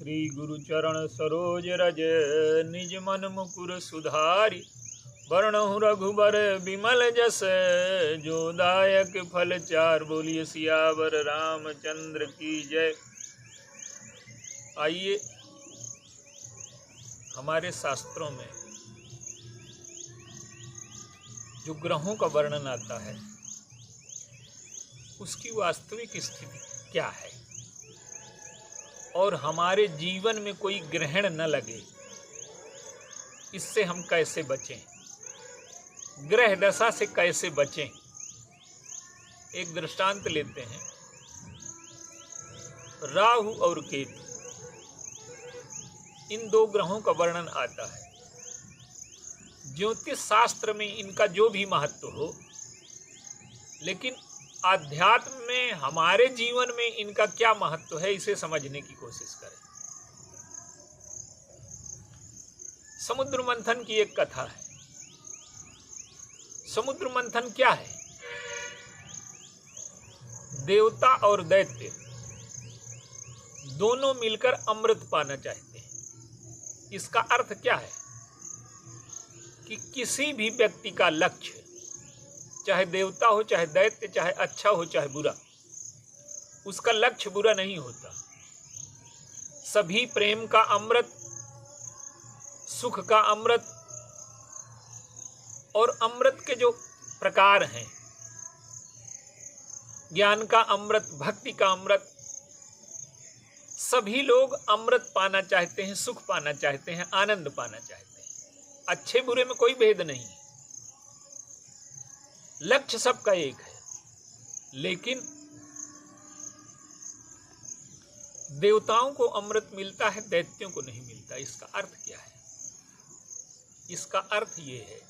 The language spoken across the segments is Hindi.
श्री गुरु चरण सरोज रज निज मन मुकुर सुधारी। वर्णहु रघुबर विमल जस जो दायक फल चार। बोलिए सियावर रामचंद्र की जय। आइए, हमारे शास्त्रों में जो ग्रहों का वर्णन आता है उसकी वास्तविक स्थिति क्या है और हमारे जीवन में कोई ग्रहण न लगे, इससे हम कैसे बचें, ग्रह दशा से कैसे बचें। एक दृष्टांत लेते हैं, राहु और केतु, इन दो ग्रहों का वर्णन आता है। ज्योतिष शास्त्र में इनका जो भी महत्व हो, लेकिन आध्यात्म में हमारे जीवन में इनका क्या महत्व है, इसे समझने की कोशिश करें। समुद्र मंथन की एक कथा है। समुद्र मंथन क्या है? देवता और दैत्य दोनों मिलकर अमृत पाना चाहते हैं। इसका अर्थ क्या है कि किसी भी व्यक्ति का लक्ष्य, चाहे देवता हो, चाहे दैत्य, चाहे अच्छा हो, चाहे बुरा, उसका लक्ष्य बुरा नहीं होता। सभी प्रेम का अमृत, सुख का अमृत और अमृत के जो प्रकार हैं, ज्ञान का अमृत, भक्ति का अमृत, सभी लोग अमृत पाना चाहते हैं, सुख पाना चाहते हैं, आनंद पाना चाहते हैं। अच्छे बुरे में कोई भेद नहीं, लक्ष्य सबका एक है। लेकिन देवताओं को अमृत मिलता है, दैत्यों को नहीं मिलता। इसका अर्थ क्या है? इसका अर्थ ये है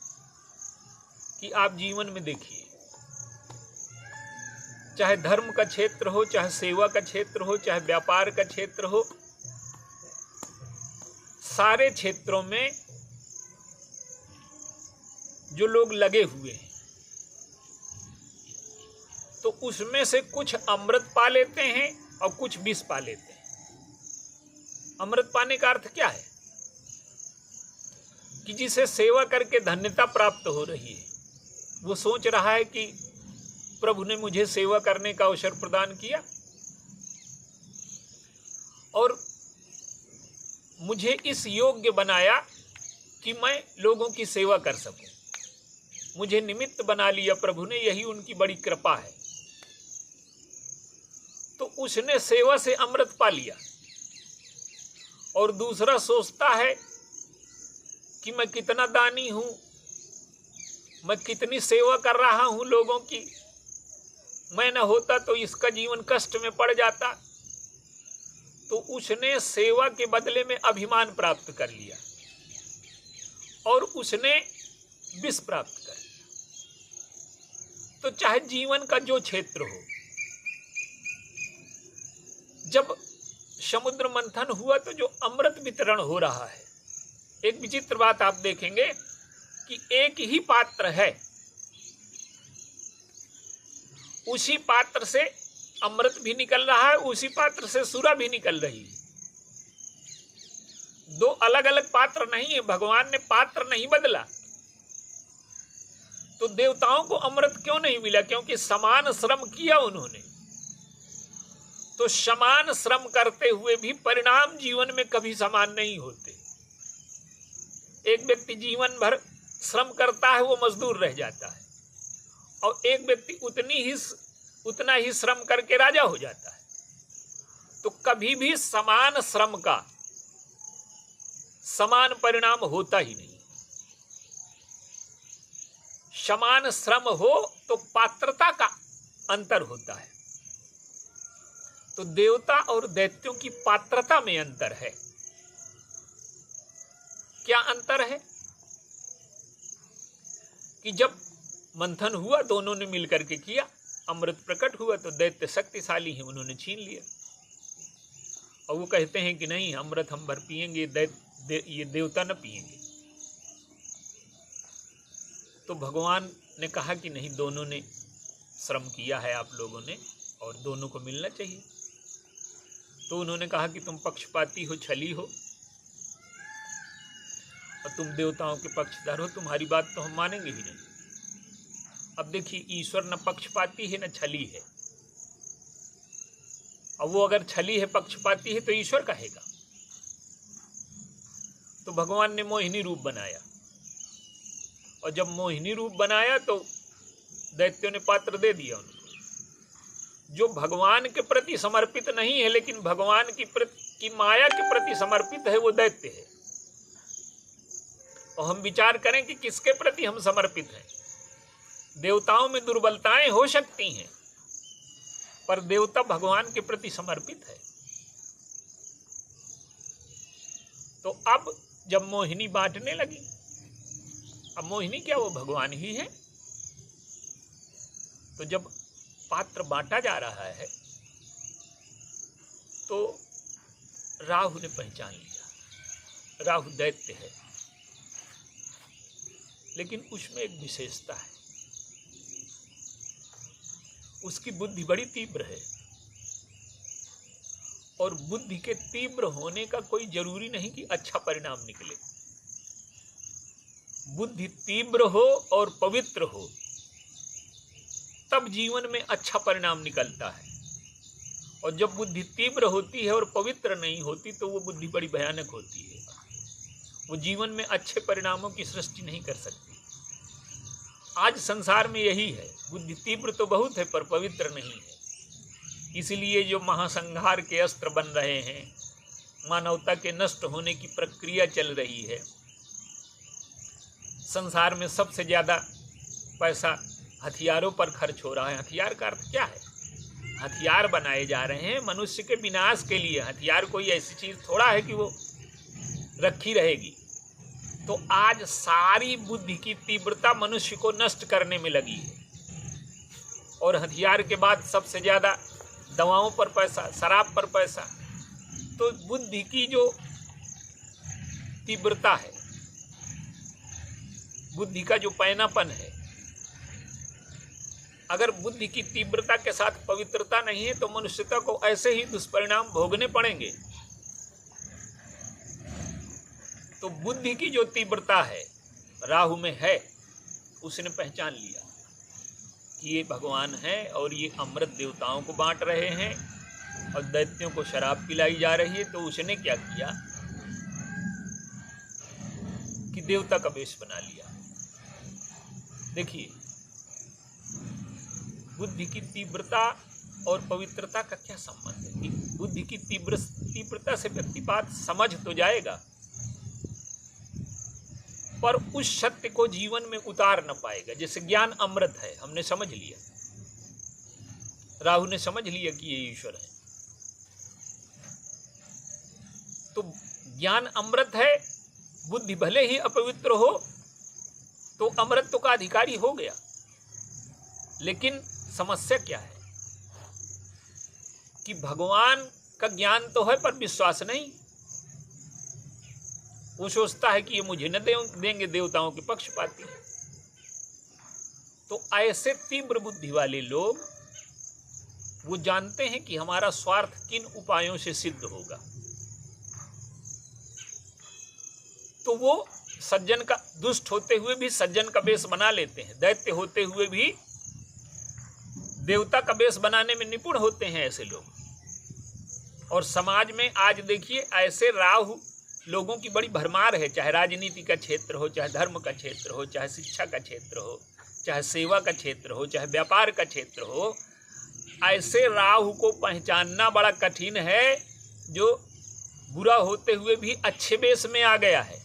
कि आप जीवन में देखिए, चाहे धर्म का क्षेत्र हो, चाहे सेवा का क्षेत्र हो, चाहे व्यापार का क्षेत्र हो, सारे क्षेत्रों में जो लोग लगे हुए हैं, तो उसमें से कुछ अमृत पा लेते हैं और कुछ विष पा लेते हैं। अमृत पाने का अर्थ क्या है? कि जिसे सेवा करके धन्यता प्राप्त हो रही है, वो सोच रहा है कि प्रभु ने मुझे सेवा करने का अवसर प्रदान किया और मुझे इस योग्य बनाया कि मैं लोगों की सेवा कर सकूं। मुझे निमित्त बना लिया प्रभु ने, यही उनकी बड़ी कृपा है। तो उसने सेवा से अमृत पा लिया। और दूसरा सोचता है कि मैं कितना दानी हूं, मैं कितनी सेवा कर रहा हूं लोगों की, मैं न होता तो इसका जीवन कष्ट में पड़ जाता। तो उसने सेवा के बदले में अभिमान प्राप्त कर लिया और उसने विष प्राप्त कर लिया। तो चाहे जीवन का जो क्षेत्र हो, जब समुद्र मंथन हुआ तो जो अमृत वितरण हो रहा है, एक विचित्र बात आप देखेंगे कि एक ही पात्र है, उसी पात्र से अमृत भी निकल रहा है, उसी पात्र से सुरा भी निकल रही है। दो अलग अलग पात्र नहीं है, भगवान ने पात्र नहीं बदला। तो देवताओं को अमृत क्यों नहीं मिला? क्योंकि समान श्रम किया उन्होंने। तो समान श्रम करते हुए भी परिणाम जीवन में कभी समान नहीं होते। एक व्यक्ति जीवन भर श्रम करता है, वो मजदूर रह जाता है, और एक व्यक्ति उतना ही श्रम करके राजा हो जाता है। तो कभी भी समान श्रम का समान परिणाम होता ही नहीं। समान श्रम हो तो पात्रता का अंतर होता है। तो देवता और दैत्यों की पात्रता में अंतर है। क्या अंतर है? कि जब मंथन हुआ, दोनों ने मिलकर के किया, अमृत प्रकट हुआ, तो दैत्य शक्तिशाली हैं, उन्होंने छीन लिया। और वो कहते हैं कि नहीं, अमृत हम भर पिएंगे, ये देवता न पिएंगे। तो भगवान ने कहा कि नहीं, दोनों ने श्रम किया है आप लोगों ने, और दोनों को मिलना चाहिए। तो उन्होंने कहा कि तुम पक्षपाती हो, छली हो, और तुम देवताओं के पक्षधर हो, तुम्हारी बात तो हम मानेंगे ही नहीं। अब देखिए, ईश्वर न पक्षपाती है न छली है। अब वो अगर छली है, पक्षपाती है, तो ईश्वर कहेगा। तो भगवान ने मोहिनी रूप बनाया, और जब मोहिनी रूप बनाया तो दैत्यों ने पात्र दे दिया उनको। जो भगवान के प्रति समर्पित नहीं है लेकिन भगवान की माया के प्रति समर्पित है, वो दैत्य है। और हम विचार करें कि किसके प्रति हम समर्पित हैं। देवताओं में दुर्बलताएं हो सकती हैं, पर देवता भगवान के प्रति समर्पित है। तो अब जब मोहिनी बांटने लगी, अब मोहिनी क्या, वो भगवान ही है। तो जब पात्र बांटा जा रहा है तो राहु ने पहचान लिया, राहु दैत्य है, लेकिन उसमें एक विशेषता है, उसकी बुद्धि बड़ी तीव्र है। और बुद्धि के तीव्र होने का कोई जरूरी नहीं कि अच्छा परिणाम निकले। बुद्धि तीव्र हो और पवित्र हो तब जीवन में अच्छा परिणाम निकलता है। और जब बुद्धि तीव्र होती है और पवित्र नहीं होती तो वो बुद्धि बड़ी भयानक होती है, वो जीवन में अच्छे परिणामों की सृष्टि नहीं कर सकती। आज संसार में यही है, बुद्धि तीव्र तो बहुत है पर पवित्र नहीं है। इसलिए जो महासंहार के अस्त्र बन रहे हैं, मानवता के नष्ट होने की प्रक्रिया चल रही है। संसार में सबसे ज़्यादा पैसा हथियारों पर खर्च हो रहा है। हथियार का अर्थ क्या है? हथियार बनाए जा रहे हैं मनुष्य के विनाश के लिए। हथियार कोई ऐसी चीज़ थोड़ा है कि वो रखी रहेगी। तो आज सारी बुद्धि की तीव्रता मनुष्य को नष्ट करने में लगी है। और हथियार के बाद सबसे ज़्यादा दवाओं पर पैसा, शराब पर पैसा। तो बुद्धि की जो तीव्रता है, बुद्धि का जो पैनापन है, अगर बुद्धि की तीव्रता के साथ पवित्रता नहीं है तो मनुष्यता को ऐसे ही दुष्परिणाम भोगने पड़ेंगे। तो बुद्धि की जो तीव्रता है राहु में है, उसने पहचान लिया कि ये भगवान है और ये अमृत देवताओं को बांट रहे हैं और दैत्यों को शराब पिलाई जा रही है। तो उसने क्या किया कि देवता का वेश बना लिया। देखिए, बुद्धि की तीव्रता और पवित्रता का क्या संबंध है? बुद्धि की तीव्रता से व्यक्ति बात समझ तो जाएगा, पर उस सत्य को जीवन में उतार न पाएगा। जैसे ज्ञान अमृत है, हमने समझ लिया, राहु ने समझ लिया कि ये ईश्वर है। तो ज्ञान अमृत है, बुद्धि भले ही अपवित्र हो तो अमृत का अधिकारी हो गया। लेकिन समस्या क्या है कि भगवान का ज्ञान तो है पर विश्वास नहीं। वो सोचता है कि ये मुझे न देंगे, देवताओं के पक्षपाती हैं। तो ऐसे तीव्र बुद्धि वाले लोग वो जानते हैं कि हमारा स्वार्थ किन उपायों से सिद्ध होगा। तो वो सज्जन का, दुष्ट होते हुए भी सज्जन का वेश बना लेते हैं, दैत्य होते हुए भी देवता का वेश बनाने में निपुण होते हैं ऐसे लोग। और समाज में आज देखिए ऐसे राहु लोगों की बड़ी भरमार है, चाहे राजनीति का क्षेत्र हो, चाहे धर्म का क्षेत्र हो, चाहे शिक्षा का क्षेत्र हो, चाहे सेवा का क्षेत्र हो, चाहे व्यापार का क्षेत्र हो। ऐसे राहु को पहचानना बड़ा कठिन है, जो बुरा होते हुए भी अच्छे वेश में आ गया है,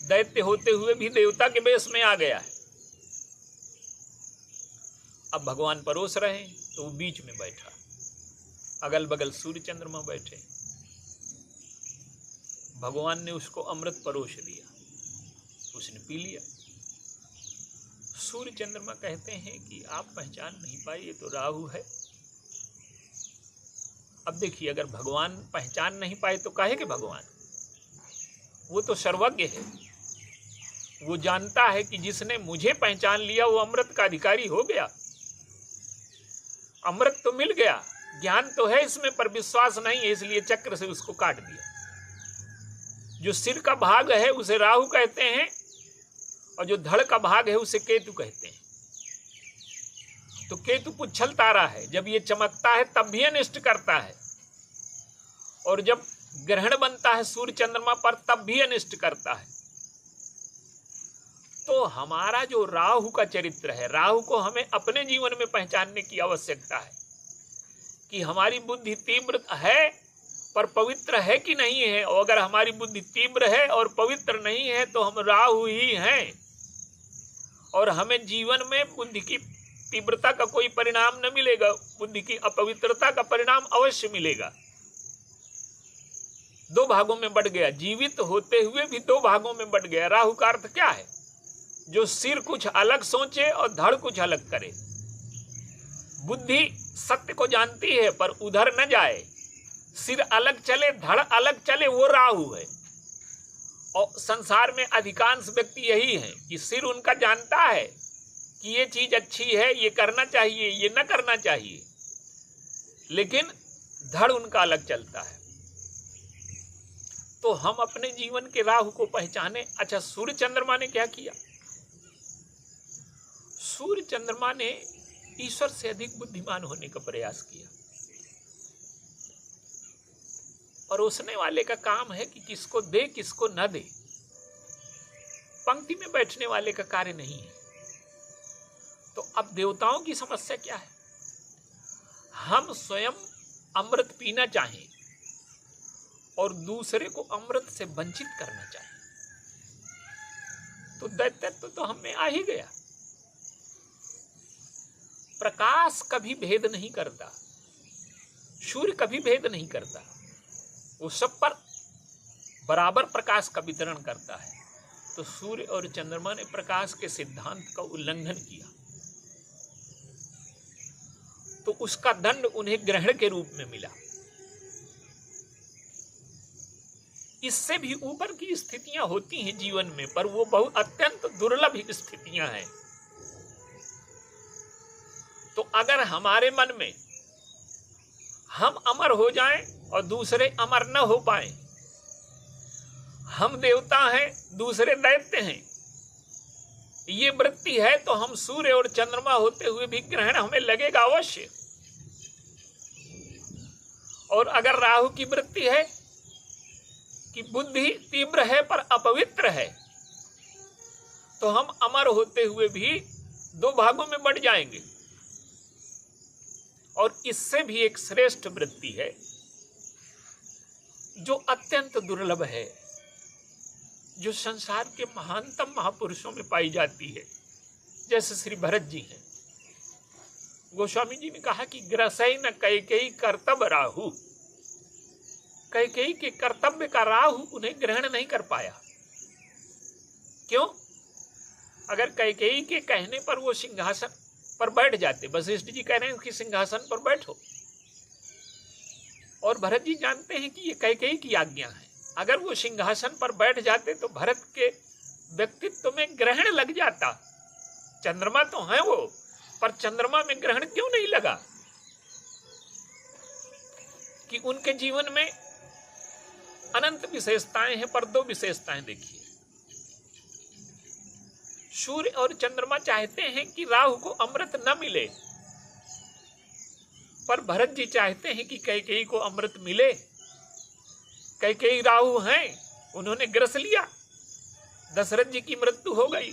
दैत्य होते हुए भी देवता के वेश में आ गया है। अब भगवान परोस रहे हैं तो वो बीच में बैठा, अगल बगल सूर्य चंद्रमा बैठे। भगवान ने उसको अमृत परोस दिया, उसने पी लिया। सूर्य चंद्रमा कहते हैं कि आप पहचान नहीं पाए, ये तो राहु है। अब देखिए, अगर भगवान पहचान नहीं पाए तो काहे के भगवान? वो तो सर्वज्ञ है, वो जानता है कि जिसने मुझे पहचान लिया वो अमृत का अधिकारी हो गया। अमृत तो मिल गया, ज्ञान तो है इसमें पर विश्वास नहीं है, इसलिए चक्र से उसको काट दिया। जो सिर का भाग है उसे राहु कहते हैं और जो धड़ का भाग है उसे केतु कहते हैं। तो केतु पुच्छल तारा है, जब ये चमकता है तब भी अनिष्ट करता है, और जब ग्रहण बनता है सूर्य चंद्रमा पर तब भी अनिष्ट करता है। तो हमारा जो राहु का चरित्र है, राहु को हमें अपने जीवन में पहचानने की आवश्यकता है कि हमारी बुद्धि तीव्र है पर पवित्र है कि नहीं है। और अगर हमारी बुद्धि तीव्र है और पवित्र नहीं है तो हम राहु ही हैं, और हमें जीवन में बुद्धि की तीव्रता का कोई परिणाम न मिलेगा, बुद्धि की अपवित्रता का परिणाम अवश्य मिलेगा। दो भागों में बढ़ गया, जीवित होते हुए भी दो भागों में बढ़ गया। राहु का अर्थ क्या है? जो सिर कुछ अलग सोचे और धड़ कुछ अलग करे। बुद्धि सत्य को जानती है पर उधर न जाए, सिर अलग चले धड़ अलग चले, वो राहु है। और संसार में अधिकांश व्यक्ति यही है कि सिर उनका जानता है कि ये चीज अच्छी है, ये करना चाहिए, ये न करना चाहिए, लेकिन धड़ उनका अलग चलता है। तो हम अपने जीवन के राहु को पहचाने। अच्छा, सूर्य चंद्रमा ने क्या किया? सूर्य चंद्रमा ने ईश्वर से अधिक बुद्धिमान होने का प्रयास किया। परोसने वाले का काम है कि किसको दे किसको न दे, पंक्ति में बैठने वाले का कार्य नहीं है। तो अब देवताओं की समस्या क्या है? हम स्वयं अमृत पीना चाहें और दूसरे को अमृत से वंचित करना चाहें, तो दैत्यत्व तो हम में आ ही गया। प्रकाश कभी भेद नहीं करता, सूर्य कभी भेद नहीं करता, वो सब पर बराबर प्रकाश का वितरण करता है। तो सूर्य और चंद्रमा ने प्रकाश के सिद्धांत का उल्लंघन किया, तो उसका दंड उन्हें ग्रहण के रूप में मिला। इससे भी ऊपर की स्थितियां होती हैं जीवन में, पर वो बहुत अत्यंत दुर्लभ स्थितियां हैं। तो अगर हमारे मन में हम अमर हो जाएं और दूसरे अमर न हो पाए, हम देवता हैं दूसरे दैत्य हैं, ये वृत्ति है, तो हम सूर्य और चंद्रमा होते हुए भी ग्रहण हमें लगेगा अवश्य। और अगर राहु की वृत्ति है कि बुद्धि तीव्र है पर अपवित्र है, तो हम अमर होते हुए भी दो भागों में बढ़ जाएंगे। और इससे भी एक श्रेष्ठ वृत्ति है जो अत्यंत दुर्लभ है, जो संसार के महानतम महापुरुषों में पाई जाती है, जैसे श्री भरत जी हैं। गोस्वामी जी ने कहा कि ग्रसई न कैकेयी कर्तव्य राहु, कैकेयी के कर्तव्य का राहु उन्हें ग्रहण नहीं कर पाया। क्यों? अगर कैकेयी के कहने पर वो सिंहासन पर बैठ जाते, वशिष्ठ जी कह रहे हैं कि सिंहासन पर बैठो, और भरत जी जानते हैं कि ये कैकेयी की आज्ञा है। अगर वो सिंहासन पर बैठ जाते तो भरत के व्यक्तित्व में ग्रहण लग जाता। चंद्रमा तो है वो, पर चंद्रमा में ग्रहण क्यों नहीं लगा? कि उनके जीवन में अनंत विशेषताएं हैं, पर दो विशेषताएं देखिए। सूर्य और चंद्रमा चाहते हैं कि राहु को अमृत न मिले, पर भरत जी चाहते हैं कि कैकेयी को अमृत मिले। कैकेयी राहु हैं, उन्होंने ग्रस लिया, दशरथ जी की मृत्यु हो गई।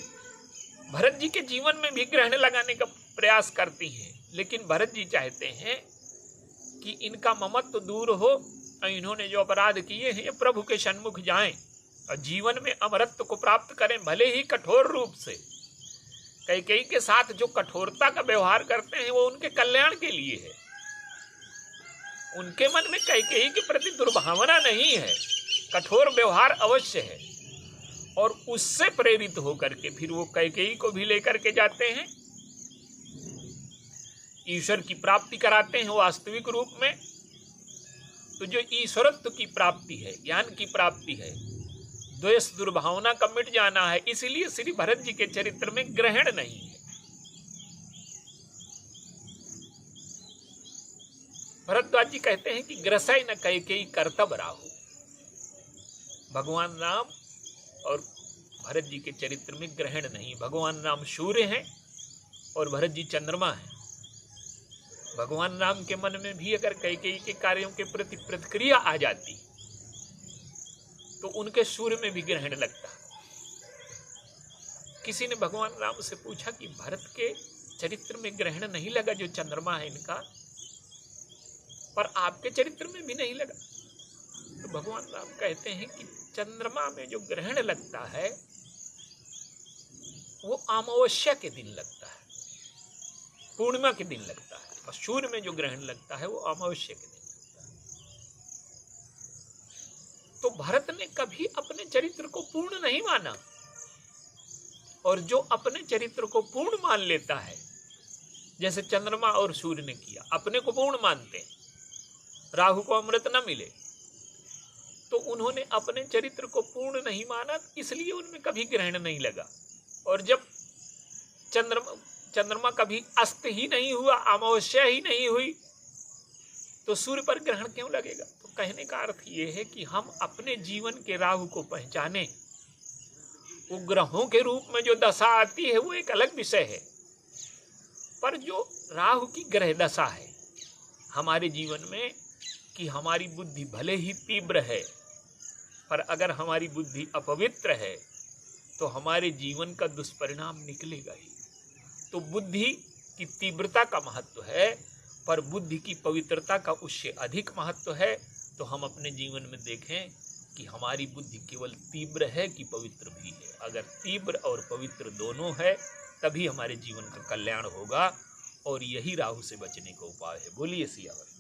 भरत जी के जीवन में भी ग्रहण लगाने का प्रयास करती हैं, लेकिन भरत जी चाहते हैं कि इनका ममत्व दूर हो और इन्होंने जो अपराध किए हैं ये प्रभु के सन्मुख जाएं और जीवन में अमरत्व को प्राप्त करें, भले ही कठोर रूप से। कैकेयी के साथ जो कठोरता का व्यवहार करते हैं वो उनके कल्याण के लिए है। उनके मन में कैकेयी के प्रति दुर्भावना नहीं है, कठोर व्यवहार अवश्य है। और उससे प्रेरित होकर के फिर वो कैकेयी को भी लेकर के जाते हैं, ईश्वर की प्राप्ति कराते हैं वास्तविक रूप में। तो जो ईश्वरत्व की प्राप्ति है, ज्ञान की प्राप्ति है, द्वेष दुर्भावना का मिट जाना है, इसीलिए श्री भरत जी के चरित्र में ग्रहण नहीं है। भरद्वाज जी कहते हैं कि ग्रसय न कैकेयी करतब राहु। भगवान राम और भरत जी के चरित्र में ग्रहण नहीं। भगवान राम सूर्य हैं और भरत जी चंद्रमा हैं। भगवान राम के मन में भी अगर कैकेयी के कार्यों के प्रति प्रतिक्रिया आ जाती तो उनके सूर्य में भी ग्रहण लगता। किसी ने भगवान राम से पूछा कि भरत के चरित्र में ग्रहण नहीं लगा जो चंद्रमा है इनका, पर आपके चरित्र में भी नहीं लगा। तो भगवान राम कहते हैं कि चंद्रमा में जो ग्रहण लगता है वो अमावस्या के दिन लगता है, पूर्णिमा के दिन लगता है, और सूर्य में जो ग्रहण लगता है वो अमावस्या के दिन लगता है। तो भरत ने कभी अपने चरित्र को पूर्ण नहीं माना, और जो अपने चरित्र को पूर्ण मान लेता है, जैसे चंद्रमा और सूर्य ने किया, अपने को पूर्ण मानते हैं, राहु को अमृत न मिले, तो उन्होंने अपने चरित्र को पूर्ण नहीं माना, इसलिए उनमें कभी ग्रहण नहीं लगा। और जब चंद्रमा कभी अस्त ही नहीं हुआ, अमावस्या ही नहीं हुई, तो सूर्य पर ग्रहण क्यों लगेगा? तो कहने का अर्थ ये है कि हम अपने जीवन के राहु को पहचाने। वो ग्रहों के रूप में जो दशा आती है वो एक अलग विषय है, पर जो राहु की ग्रह दशा है हमारे जीवन में, कि हमारी बुद्धि भले ही तीव्र है, पर अगर हमारी बुद्धि अपवित्र है तो हमारे जीवन का दुष्परिणाम निकलेगा ही। तो बुद्धि की तीव्रता का महत्व है, पर बुद्धि की पवित्रता का उससे अधिक महत्व है। तो हम अपने जीवन में देखें कि हमारी बुद्धि केवल तीव्र है कि पवित्र भी है। अगर तीव्र और पवित्र दोनों है तभी हमारे जीवन का कल्याण होगा, और यही राहु से बचने का उपाय है। बोलिए सियावर।